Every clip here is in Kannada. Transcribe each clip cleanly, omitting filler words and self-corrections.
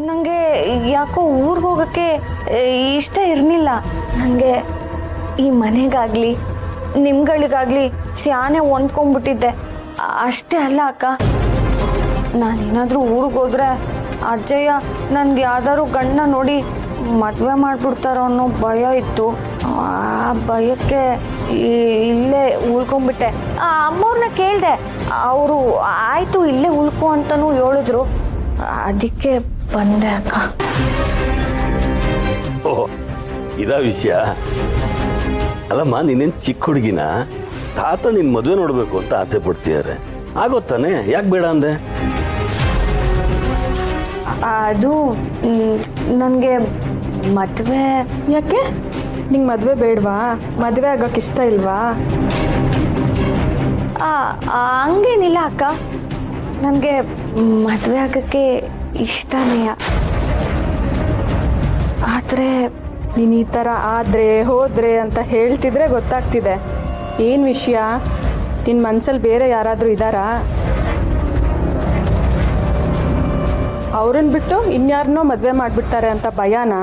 ನನಗೆ ಯಾಕೋ ಊರಿಗೆ ಹೋಗೋಕ್ಕೆ ಇಷ್ಟ ಇರಲಿಲ್ಲ. ನನಗೆ ಈ ಮನೆಗಾಗಲಿ ನಿಮ್ಗಳಿಗಾಗಲಿ ಸ್ಯಾನೆ ಹೊಂದ್ಕೊಂಡ್ಬಿಟ್ಟಿದ್ದೆ. ಅಷ್ಟೇ ಅಲ್ಲ ಅಕ್ಕ, ನಾನೇನಾದರೂ ಊರಿಗೆ ಹೋದ್ರೆ ಅಜ್ಜಯ್ಯ ನನಗೆ ಯಾವ್ದಾದ್ರು ಗಂಡನ ನೋಡಿ ಮದುವೆ ಮಾಡಿಬಿಡ್ತಾರೋ ಅನ್ನೋ ಭಯ ಇತ್ತು. ಆ ಭಯಕ್ಕೆ ಇಲ್ಲೇ ಉಳ್ಕೊಂಡ್ಬಿಟ್ಟೆ. ಅಮ್ಮವ್ರನ್ನ ಕೇಳಿದೆ, ಅವರು ಆಯಿತು ಇಲ್ಲೇ ಉಳ್ಕೊ ಅಂತಲೂ ಹೇಳಿದ್ರು. ಅದಕ್ಕೆ ಬಂದೆ ಅಕ್ಕ. ಓಹ್, ಇದಾ ವಿಷಯ. ಅಲ್ಲಮ್ಮ, ನೀನೇನು ಚಿಕ್ಕ ಹುಡುಗಿನ? ತಾತ ನಿನ್ ಮದುವೆ ನೋಡ್ಬೇಕು ಅಂತ ಆಸೆ ಪಡ್ತಿದ್ದಾರೆ, ಆಗೋತ್ತಾನೆ, ಯಾಕೆ ಬೇಡ ಅಂದೆ? ಅದು ನನಗೆ ಮದುವೆ. ಯಾಕೆ ನಿಂಗೆ ಮದುವೆ ಬೇಡವಾ? ಮದುವೆ ಆಗೋಕೆ ಇಷ್ಟ ಇಲ್ವಾ? ಹಂಗೇನಿಲ್ಲ ಅಕ್ಕ, ನನಗೆ ಮದುವೆ ಆಗೋಕ್ಕೆ ಇಷ್ಟನೇ. ಆದರೆ ನೀನು ಈ ಥರ ಆದರೆ ಹೋದರೆ ಅಂತ ಹೇಳ್ತಿದ್ರೆ ಗೊತ್ತಾಗ್ತಿದೆ. ಏನು ವಿಷಯ? ನಿನ್ನ ಮನಸ್ಸಲ್ಲಿ ಬೇರೆ ಯಾರಾದರೂ ಇದ್ದಾರಾ? ಅವ್ರನ್ನ ಬಿಟ್ಟು ಇನ್ಯಾರನ್ನೋ ಮದುವೆ ಮಾಡಿಬಿಡ್ತಾರೆ ಅಂತ ಭಯನಾ?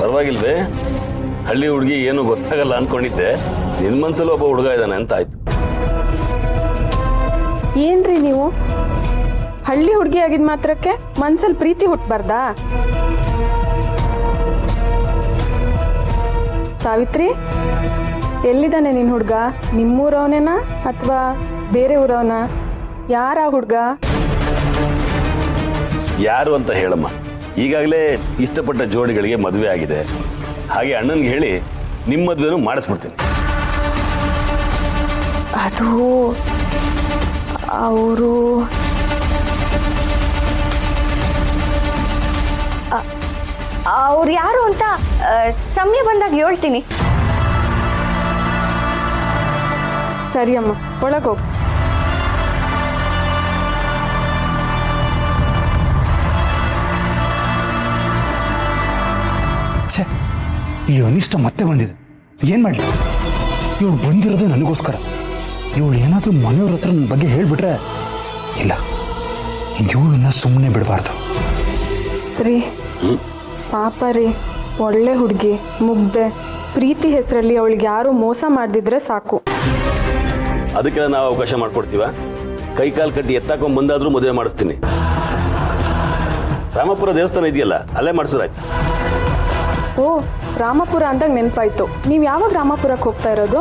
ಪರವಾಗಿಲ್ವೇ? ಹಳ್ಳಿ ಹುಡುಗಿ ಏನು ಗೊತ್ತಾಗಲ್ಲ ಅನ್ಕೊಂಡಿದ್ದೆ, ನಿನ್ ಮನ್ಸಲ್ಲಿ ಒಬ್ಬ ಹುಡುಗ ಇದ್ದಾನೆ ಅಂತ ಆಯ್ತು. ಏನ್ರಿ ನೀವು? ಹಳ್ಳಿ ಹುಡುಗಿ ಆಗಿದ್ ಮಾತ್ರಕ್ಕೆ ಮನ್ಸಲ್ಲಿ ಪ್ರೀತಿ ಹುಟ್ಟಬಾರ್ದಾ? ಸಾವಿತ್ರಿ, ಎಲ್ಲಿದ್ದಾನೆ ನಿನ್ ಹುಡುಗ? ನಿಮ್ಮೂರವನೇನಾ ಅಥವಾ ಬೇರೆ ಊರವನ? ಯಾರ ಹುಡುಗ? ಯಾರು ಅಂತ ಹೇಳಮ್ಮ. ಈಗಾಗಲೇ ಇಷ್ಟಪಟ್ಟ ಜೋಡಿಗಳಿಗೆ ಮದುವೆ ಆಗಿದೆ. ಹಾಗೆ ಅಣ್ಣನ್ಗೆ ಹೇಳಿ ನಿಮ್ಮ ಮದುವೆನೂ ಮಾಡಿಸ್ಬಿಡ್ತೀನಿ. ಅದು ಅವರು ಯಾರು ಅಂತ ಸಮಯ ಬಂದಾಗ ಹೇಳ್ತೀನಿ. ಸರಿ ಅಮ್ಮ, ಒಳಗೋಗು. ಈ ಅನಿಷ್ಟ ಮತ್ತೆ ಬಂದಿದೆ. ಏನ್ ಮಾಡ್ಲಿ? ಇವಳು ಬಂದಿರೋದು ನನಗೋಸ್ಕರ. ಇವಳು ಏನಾದ್ರೂ ಮನೆಯವ್ರ ಹತ್ರ ನನ್ನ ಬಗ್ಗೆ ಹೇಳ್ಬಿಟ್ರೆ, ಇಲ್ಲ, ಇವಳನ್ನ ಸುಮ್ಮನೆ ಬಿಡಬಾರ್ದು. ರೀ, ಪಾಪ ರೀ, ಒಳ್ಳೆ ಹುಡುಗಿ, ಮುಗ್ದೆ. ಪ್ರೀತಿ ಹೆಸರಲ್ಲಿ ಅವಳಿಗೆ ಯಾರು ಮೋಸ ಮಾಡ್ದಿದ್ರೆ ಸಾಕು. ಅದಕ್ಕೆಲ್ಲ ನಾವು ಅವಕಾಶ ಮಾಡ್ಕೊಡ್ತೀವ? ಕೈ ಕಾಲು ಕಟ್ಟಿ ಎತ್ತಾಕೊಂಡ್ ಬಂದಾದ್ರೂ ಮದುವೆ ಮಾಡಿಸ್ತೀನಿ. ರಾಮಪುರ ದೇವಸ್ಥಾನ ಇದೆಯಲ್ಲ, ಅಲ್ಲೇ ಮಾಡಿಸೋದಾಯ್ತು. ಓ, ರಾಮಪುರ ಅಂದಾಗ ನೆನಪಾಯ್ತು. ನೀವು ಯಾವಾಗ ರಾಮಪುರಕ್ಕೆ ಹೋಗ್ತಾ ಇರೋದು?